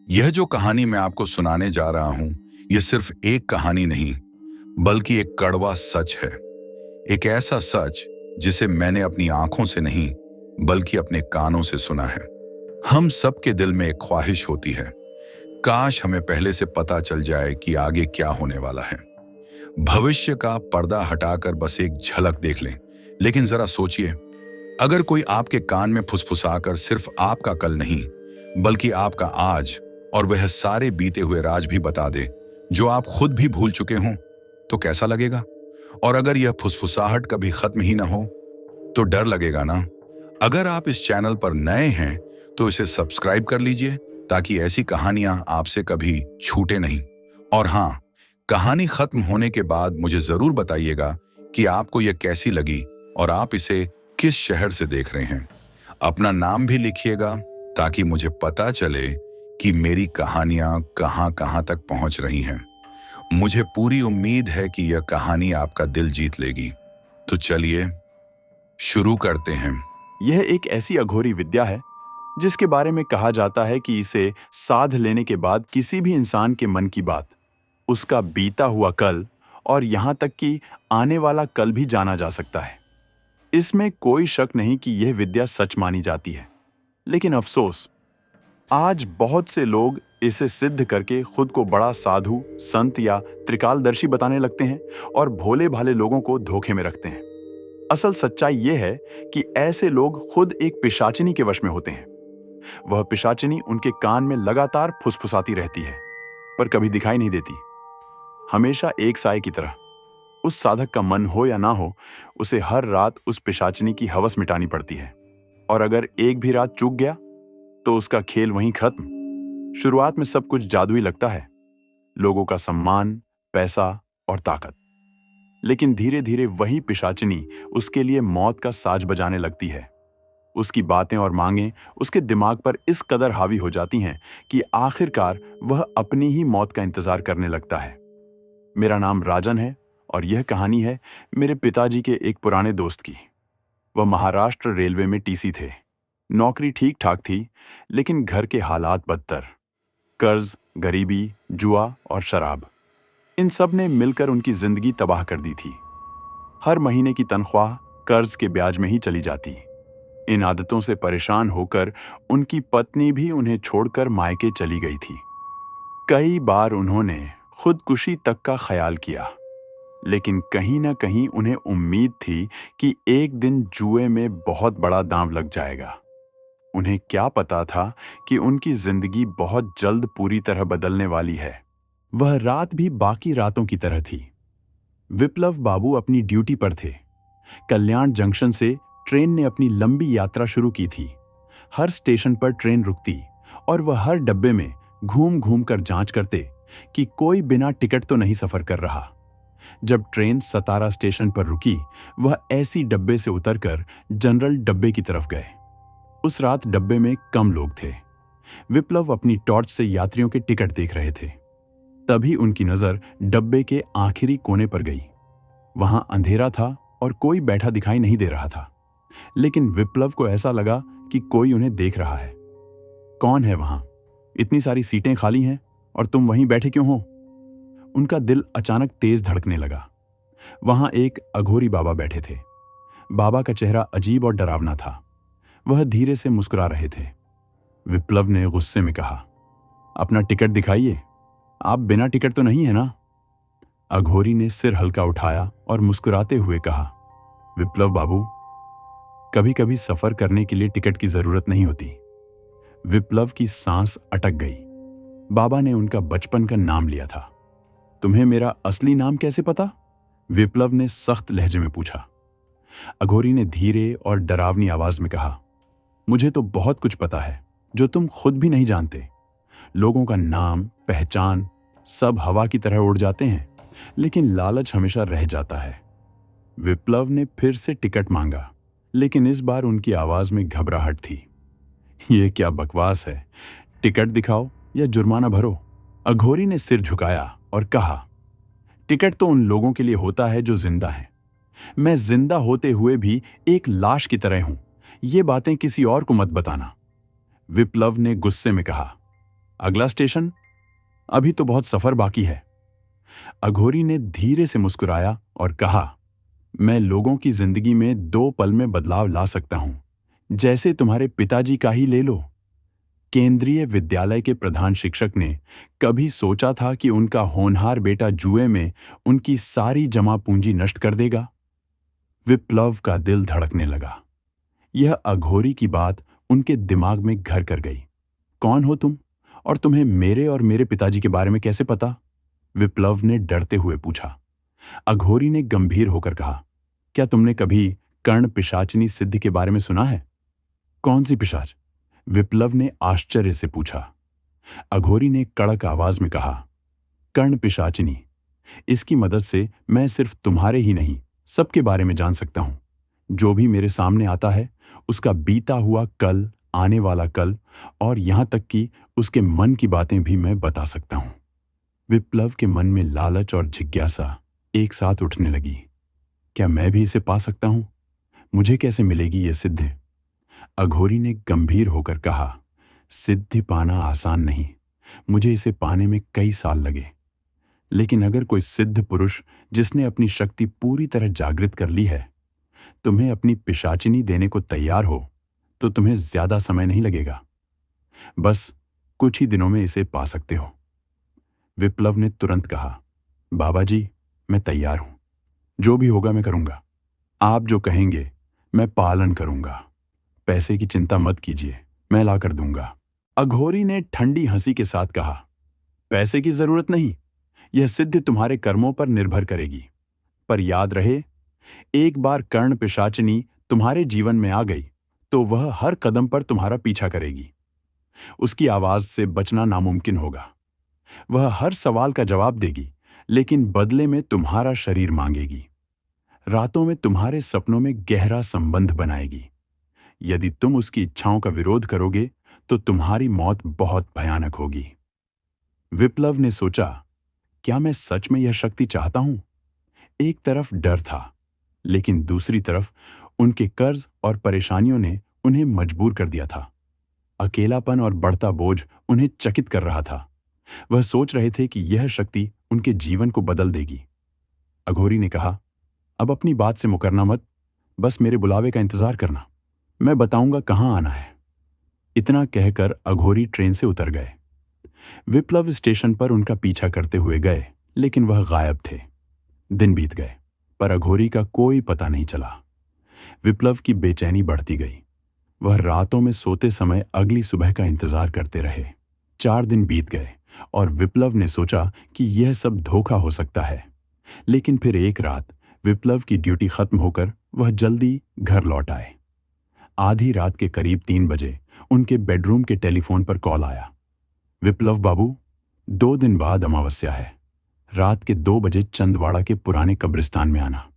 यह जो कहानी मैं आपको सुनाने जा रहा हूं, यह सिर्फ एक कहानी नहीं, बल्कि एक कड़वा सच है। एक ऐसा सच जिसे मैंने अपनी आंखों से नहीं, बल्कि अपने कानों से सुना है। हम सबके दिल में एक ख्वाहिश होती है, काश हमें पहले से पता चल जाए कि आगे क्या होने वाला है। भविष्य का पर्दा हटाकर बस एक झलक देख लें। लेकिन जरा सोचिए, अगर कोई आपके कान में फुसफुसाकर सिर्फ आपका कल नहीं, बल्कि आपका आज और वह सारे बीते हुए राज भी बता दे जो आप खुद भी भूल चुके हों, तो कैसा लगेगा? और अगर यह फुसफुसाहट कभी खत्म ही ना हो, तो डर लगेगा ना। अगर आप इस चैनल पर नए हैं तो इसे सब्सक्राइब कर लीजिए, ताकि ऐसी कहानियां आपसे कभी छूटे नहीं। और हाँ, कहानी खत्म होने के बाद मुझे जरूर बताइएगा कि आपको यह कैसी लगी और आप इसे किस शहर से देख रहे हैं। अपना नाम भी लिखिएगा, ताकि मुझे पता चले कि मेरी कहानियां कहां कहां तक पहुंच रही हैं। मुझे पूरी उम्मीद है कि यह कहानी आपका दिल जीत लेगी। तो चलिए शुरू करते हैं। यह एक ऐसी अघोरी विद्या है जिसके बारे में कहा जाता है कि इसे साध लेने के बाद किसी भी इंसान के मन की बात, उसका बीता हुआ कल और यहाँ तक कि आने वाला कल भी जाना जा सकता है। इसमें कोई शक नहीं कि यह विद्या सच मानी जाती है। लेकिन अफसोस, आज बहुत से लोग इसे सिद्ध करके खुद को बड़ा साधु, संत या त्रिकालदर्शी बताने लगते हैं और भोले भाले लोगों को धोखे में रखते हैं। असल सच्चाई यह है कि ऐसे लोग खुद एक पिशाचिनी के वश में होते हैं। वह पिशाचिनी उनके कान में लगातार फुसफुसाती रहती है, पर कभी दिखाई नहीं देती। हमेशा एक साए की तरह। उस साधक का मन हो या ना हो, उसे हर रात उस पिशाचिनी की हवस मिटानी पड़ती है। और अगर एक भी रात चूक गया तो उसका खेल वहीं खत्म। शुरुआत में सब कुछ जादुई लगता है, लोगों का सम्मान, पैसा और ताकत। लेकिन धीरे धीरे वही पिशाचिनी उसके लिए मौत का साज बजाने लगती है। उसकी बातें और मांगें उसके दिमाग पर इस कदर हावी हो जाती हैं कि आखिरकार वह अपनी ही मौत का इंतजार करने लगता है। मेरा नाम राजन है और यह कहानी है मेरे पिताजी के एक पुराने दोस्त की। वह महाराष्ट्र रेलवे में टीसी थे। नौकरी ठीक ठाक थी, लेकिन घर के हालात बदतर। कर्ज, गरीबी, जुआ और शराब, इन सब ने मिलकर उनकी जिंदगी तबाह कर दी थी। हर महीने की तनख्वाह कर्ज के ब्याज में ही चली जाती। इन आदतों से परेशान होकर उनकी पत्नी भी उन्हें छोड़कर मायके चली गई थी। कई बार उन्होंने खुदकुशी तक का ख्याल किया, लेकिन कहीं ना कहीं उन्हें उम्मीद थी कि एक दिन जुए में बहुत बड़ा दांव लग जाएगा। उन्हें क्या पता था कि उनकी जिंदगी बहुत जल्द पूरी तरह बदलने वाली है। वह रात भी बाकी रातों की तरह थी। विप्लव बाबू अपनी ड्यूटी पर थे। कल्याण जंक्शन से ट्रेन ने अपनी लंबी यात्रा शुरू की थी। हर स्टेशन पर ट्रेन रुकती और वह हर डब्बे में घूम घूम कर जांच करते कि कोई बिना टिकट तो नहीं सफर कर रहा। जब ट्रेन सतारा स्टेशन पर रुकी, वह ऐसी डब्बे से उतरकर जनरल डब्बे की तरफ गए। उस रात डब्बे में कम लोग थे। विप्लव अपनी टॉर्च से यात्रियों के टिकट देख रहे थे। तभी उनकी नजर डब्बे के आखिरी कोने पर गई। वहां अंधेरा था और कोई बैठा दिखाई नहीं दे रहा था, लेकिन विप्लव को ऐसा लगा कि कोई उन्हें देख रहा है। कौन है वहां? इतनी सारी सीटें खाली हैं और तुम वहीं बैठे क्यों हो? उनका दिल अचानक तेज धड़कने लगा। वहां एक अघोरी बाबा बैठे थे। बाबा का चेहरा अजीब और डरावना था। वह धीरे से मुस्कुरा रहे थे। विप्लव ने गुस्से में कहा, अपना टिकट दिखाइए, आप बिना टिकट तो नहीं है ना? अघोरी ने सिर हल्का उठाया और मुस्कुराते हुए कहा, विप्लव बाबू, कभी कभी सफर करने के लिए टिकट की जरूरत नहीं होती। विप्लव की सांस अटक गई। बाबा ने उनका बचपन का नाम लिया था। तुम्हें मेरा असली नाम कैसे पता? विप्लव ने सख्त लहजे में पूछा। अघोरी ने धीरे और डरावनी आवाज में कहा, मुझे तो बहुत कुछ पता है जो तुम खुद भी नहीं जानते। लोगों का नाम, पहचान सब हवा की तरह उड़ जाते हैं, लेकिन लालच हमेशा रह जाता है। विप्लव ने फिर से टिकट मांगा, लेकिन इस बार उनकी आवाज में घबराहट थी। यह क्या बकवास है, टिकट दिखाओ या जुर्माना भरो। अघोरी ने सिर झुकाया और कहा, टिकट तो उन लोगों के लिए होता है जो जिंदा हैं। मैं जिंदा होते हुए भी एक लाश की तरह हूं। ये बातें किसी और को मत बताना। विप्लव ने गुस्से में कहा। अगला स्टेशन? अभी तो बहुत सफर बाकी है। अघोरी ने धीरे से मुस्कुराया और कहा, मैं लोगों की जिंदगी में 2 पल में बदलाव ला सकता हूं, जैसे तुम्हारे पिताजी का ही ले लो। केंद्रीय विद्यालय के प्रधान शिक्षक ने कभी सोचा था कि उनका होनहार बेटा जुए में उनकी सारी जमा पूंजी नष्ट कर देगा? विप्लव का दिल धड़कने लगा। यह अघोरी की बात उनके दिमाग में घर कर गई। कौन हो तुम, और तुम्हें मेरे और मेरे पिताजी के बारे में कैसे पता? विप्लव ने डरते हुए पूछा। अघोरी ने गंभीर होकर कहा, क्या तुमने कभी कर्ण पिशाचिनी सिद्ध के बारे में सुना है? कौन सी पिशाच? विप्लव ने आश्चर्य से पूछा। अघोरी ने कड़क आवाज में कहा, कर्ण पिशाचिनी। इसकी मदद से मैं सिर्फ तुम्हारे ही नहीं, सबके बारे में जान सकता हूं। जो भी मेरे सामने आता है उसका बीता हुआ कल, आने वाला कल और यहां तक कि उसके मन की बातें भी मैं बता सकता हूं। विप्लव के मन में लालच और जिज्ञासा एक साथ उठने लगी। क्या मैं भी इसे पा सकता हूं? मुझे कैसे मिलेगी यह सिद्धि? अघोरी ने गंभीर होकर कहा, सिद्धि पाना आसान नहीं, मुझे इसे पाने में कई साल लगे। लेकिन अगर कोई सिद्ध पुरुष जिसने अपनी शक्ति पूरी तरह जागृत कर ली है तुम्हें अपनी पिशाचिनी देने को तैयार हो, तो तुम्हें ज्यादा समय नहीं लगेगा। बस कुछ ही दिनों में इसे पा सकते हो। विप्लव ने तुरंत कहा, बाबा जी, मैं तैयार हूं। जो भी होगा मैं करूंगा। आप जो कहेंगे मैं पालन करूंगा। पैसे की चिंता मत कीजिए, मैं ला कर दूंगा। अघोरी ने ठंडी हंसी के साथ कहा, पैसे की जरूरत नहीं, यह सिद्धि तुम्हारे कर्मों पर निर्भर करेगी। पर याद रहे, एक बार कर्ण पिशाचिनी तुम्हारे जीवन में आ गई तो वह हर कदम पर तुम्हारा पीछा करेगी। उसकी आवाज से बचना नामुमकिन होगा। वह हर सवाल का जवाब देगी, लेकिन बदले में तुम्हारा शरीर मांगेगी। रातों में तुम्हारे सपनों में गहरा संबंध बनाएगी। यदि तुम उसकी इच्छाओं का विरोध करोगे तो तुम्हारी मौत बहुत भयानक होगी। विप्लव ने सोचा, क्या मैं सच में यह शक्ति चाहता हूं? एक तरफ डर था, लेकिन दूसरी तरफ उनके कर्ज और परेशानियों ने उन्हें मजबूर कर दिया था। अकेलापन और बढ़ता बोझ उन्हें चकित कर रहा था। वह सोच रहे थे कि यह शक्ति उनके जीवन को बदल देगी। अघोरी ने कहा, अब अपनी बात से मुकरना मत, बस मेरे बुलावे का इंतजार करना, मैं बताऊंगा कहां आना है। इतना कहकर अघोरी ट्रेन से उतर गए। विप्लव स्टेशन पर उनका पीछा करते हुए गए, लेकिन वह गायब थे। दिन बीत गए, पर अघोरी का कोई पता नहीं चला। विप्लव की बेचैनी बढ़ती गई। वह रातों में सोते समय अगली सुबह का इंतजार करते रहे। 4 दिन बीत गए और विप्लव ने सोचा कि यह सब धोखा हो सकता है। लेकिन फिर एक रात विप्लव की ड्यूटी खत्म होकर वह जल्दी घर लौट आए। आधी रात के करीब 3 बजे उनके बेडरूम के टेलीफोन पर कॉल आया। विप्लव बाबू, 2 दिन बाद अमावस्या है। रात के 2 बजे चंदवाड़ा के पुराने कब्रिस्तान में आना।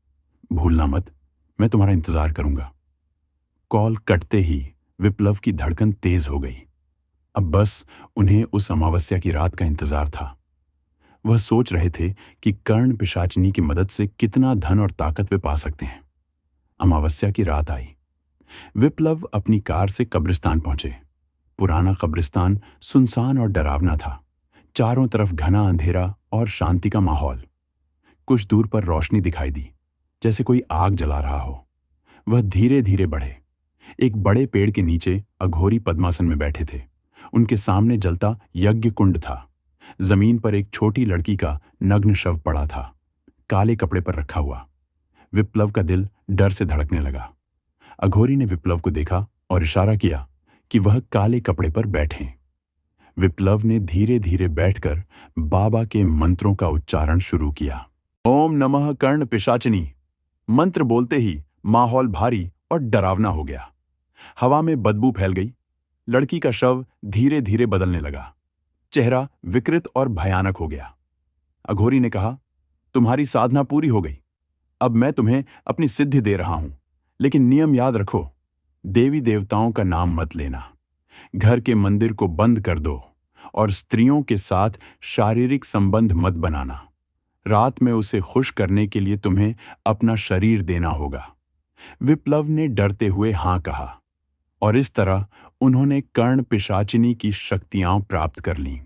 भूलना मत, मैं तुम्हारा इंतजार करूंगा। कॉल कटते ही विप्लव की धड़कन तेज हो गई। अब बस उन्हें उस अमावस्या की रात का इंतजार था। वह सोच रहे थे कि कर्ण पिशाचिनी की मदद से कितना धन और ताकत वे पा सकते हैं। अमावस्या की रात आई। विप्लव अपनी कार से कब्रिस्तान पहुंचे। पुराना कब्रिस्तान सुनसान और डरावना था। चारों तरफ घना अंधेरा और शांति का माहौल। कुछ दूर पर रोशनी दिखाई दी, जैसे कोई आग जला रहा हो। वह धीरे धीरे बढ़े। एक बड़े पेड़ के नीचे अघोरी पद्मासन में बैठे थे। उनके सामने जलता यज्ञ कुंड था। जमीन पर एक छोटी लड़की का नग्न शव पड़ा था, काले कपड़े पर रखा हुआ। विप्लव का दिल डर से धड़कने लगा। अघोरी ने विप्लव को देखा और इशारा किया कि वह काले कपड़े पर बैठें। विप्लव ने धीरे धीरे बैठकर बाबा के मंत्रों का उच्चारण शुरू किया। ओम नमः कर्ण पिशाचिनी। मंत्र बोलते ही माहौल भारी और डरावना हो गया। हवा में बदबू फैल गई। लड़की का शव धीरे धीरे बदलने लगा। चेहरा विकृत और भयानक हो गया। अघोरी ने कहा, तुम्हारी साधना पूरी हो गई। अब मैं तुम्हें अपनी सिद्धि दे रहा हूं, लेकिन नियम याद रखो, देवी देवताओं का नाम मत लेना। घर के मंदिर को बंद कर दो और स्त्रियों के साथ शारीरिक संबंध मत बनाना। रात में उसे खुश करने के लिए तुम्हें अपना शरीर देना होगा। विप्लव ने डरते हुए हां कहा और इस तरह उन्होंने कर्ण पिशाचिनी की शक्तियां प्राप्त कर लीं।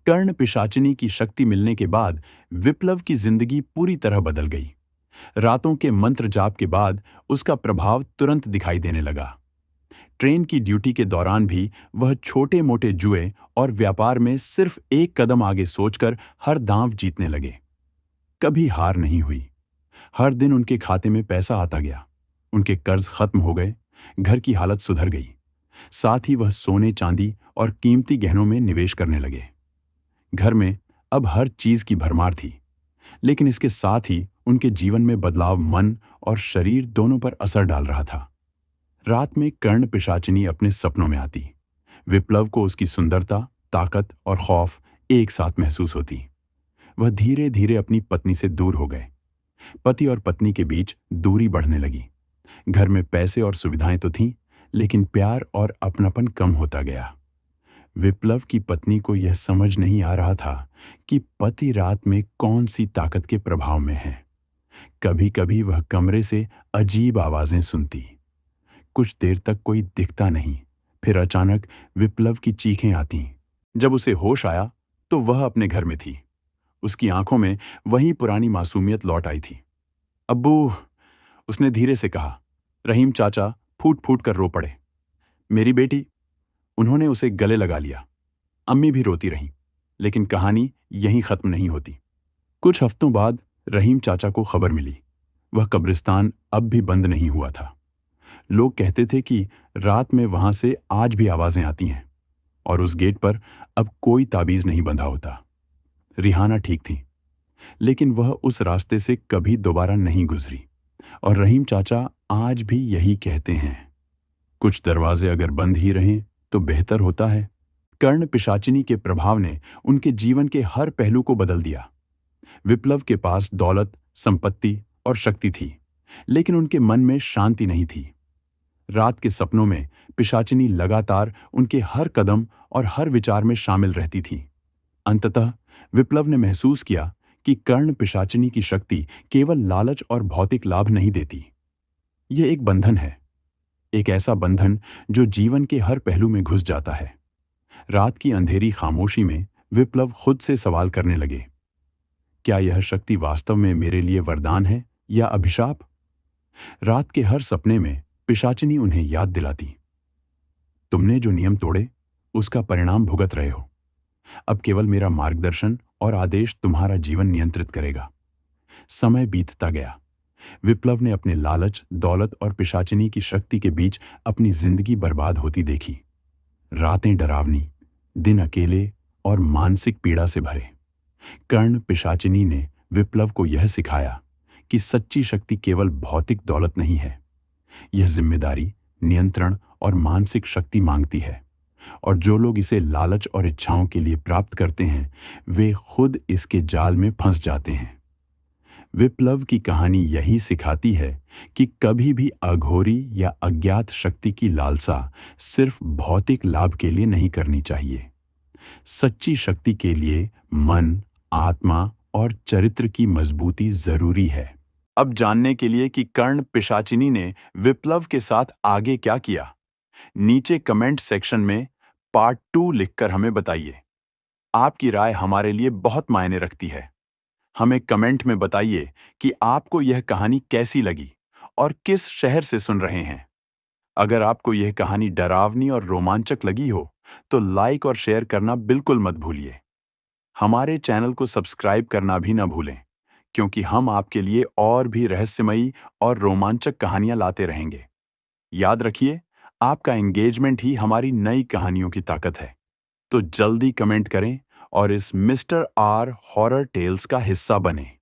कर्ण पिशाचिनी की शक्ति मिलने के बाद विप्लव की जिंदगी पूरी तरह बदल गई। रातों के मंत्र जाप के बाद उसका प्रभाव तुरंत दिखाई देने लगा। ट्रेन की ड्यूटी के दौरान भी वह छोटे मोटे जुए और व्यापार में सिर्फ एक कदम आगे सोचकर हर दांव जीतने लगे। कभी हार नहीं हुई। हर दिन उनके खाते में पैसा आता गया। उनके कर्ज खत्म हो गए, घर की हालत सुधर गई। साथ ही वह सोने चांदी और कीमती गहनों में निवेश करने लगे। घर में अब हर चीज की भरमार थी, लेकिन इसके साथ ही उनके जीवन में बदलाव मन और शरीर दोनों पर असर डाल रहा था। रात में कर्ण पिशाचिनी अपने सपनों में आती। विप्लव को उसकी सुंदरता, ताकत और खौफ एक साथ महसूस होती। वह धीरे धीरे अपनी पत्नी से दूर हो गए। पति और पत्नी के बीच दूरी बढ़ने लगी। घर में पैसे और सुविधाएं तो थीं, लेकिन प्यार और अपनापन कम होता गया। विप्लव की पत्नी को यह समझ नहीं आ रहा था कि पति रात में कौन सी ताकत के प्रभाव में है। कभी कभी वह कमरे से अजीब आवाजें सुनती। कुछ देर तक कोई दिखता नहीं, फिर अचानक विप्लव की चीखें आती। जब उसे होश आया तो वह अपने घर में थी। उसकी आंखों में वही पुरानी मासूमियत लौट आई थी। अब्बू, उसने धीरे से कहा। रहीम चाचा फूट फूट कर रो पड़े। मेरी बेटी, उन्होंने उसे गले लगा लिया। अम्मी भी रोती रहीं, लेकिन कहानी यहीं खत्म नहीं होती। कुछ हफ्तों बाद रहीम चाचा को खबर मिली। वह कब्रिस्तान अब भी बंद नहीं हुआ था। लोग कहते थे कि रात में वहां से आज भी आवाजें आती हैं और उस गेट पर अब कोई ताबीज नहीं बंधा होता। रिहाना ठीक थी, लेकिन वह उस रास्ते से कभी दोबारा नहीं गुजरी। और रहीम चाचा आज भी यही कहते हैं, कुछ दरवाजे अगर बंद ही रहें तो बेहतर होता है। कर्ण पिशाचिनी के प्रभाव ने उनके जीवन के हर पहलू को बदल दिया। विप्लव के पास दौलत, संपत्ति और शक्ति थी, लेकिन उनके मन में शांति नहीं थी। रात के सपनों में पिशाचिनी लगातार उनके हर कदम और हर विचार में शामिल रहती थी। अंततः विप्लव ने महसूस किया कि कर्ण पिशाचिनी की शक्ति केवल लालच और भौतिक लाभ नहीं देती। यह एक बंधन है, एक ऐसा बंधन जो जीवन के हर पहलू में घुस जाता है। रात की अंधेरी खामोशी में विप्लव खुद से सवाल करने लगे, क्या यह शक्ति वास्तव में मेरे लिए वरदान है या अभिशाप? रात के हर सपने में पिशाचिनी उन्हें याद दिलाती, तुमने जो नियम तोड़े उसका परिणाम भुगत रहे हो। अब केवल मेरा मार्गदर्शन और आदेश तुम्हारा जीवन नियंत्रित करेगा। समय बीतता गया। विप्लव ने अपने लालच, दौलत और पिशाचिनी की शक्ति के बीच अपनी जिंदगी बर्बाद होती देखी। रातें डरावनी, दिन अकेले और मानसिक पीड़ा से भरे। कर्ण पिशाचिनी ने विप्लव को यह सिखाया कि सच्ची शक्ति केवल भौतिक दौलत नहीं है। यह जिम्मेदारी, नियंत्रण और मानसिक शक्ति मांगती है, और जो लोग इसे लालच और इच्छाओं के लिए प्राप्त करते हैं वे खुद इसके जाल में फंस जाते हैं। विप्लव की कहानी यही सिखाती है कि कभी भी अघोरी या अज्ञात शक्ति की लालसा सिर्फ भौतिक लाभ के लिए नहीं करनी चाहिए। सच्ची शक्ति के लिए मन, आत्मा और चरित्र की मजबूती जरूरी है। अब जानने के लिए कि कर्ण पिशाचिनी ने विप्लव के साथ आगे क्या किया, नीचे कमेंट सेक्शन में पार्ट 2 लिखकर हमें बताइए। आपकी राय हमारे लिए बहुत मायने रखती है। हमें कमेंट में बताइए कि आपको यह कहानी कैसी लगी और किस शहर से सुन रहे हैं। अगर आपको यह कहानी डरावनी और रोमांचक लगी हो तो लाइक और शेयर करना बिल्कुल मत भूलिए। हमारे चैनल को सब्सक्राइब करना भी ना भूलें, क्योंकि हम आपके लिए और भी रहस्यमयी और रोमांचक कहानियां लाते रहेंगे। याद रखिए, आपका एंगेजमेंट ही हमारी नई कहानियों की ताकत है। तो जल्दी कमेंट करें और इस मिस्टर आर हॉरर टेल्स का हिस्सा बनें।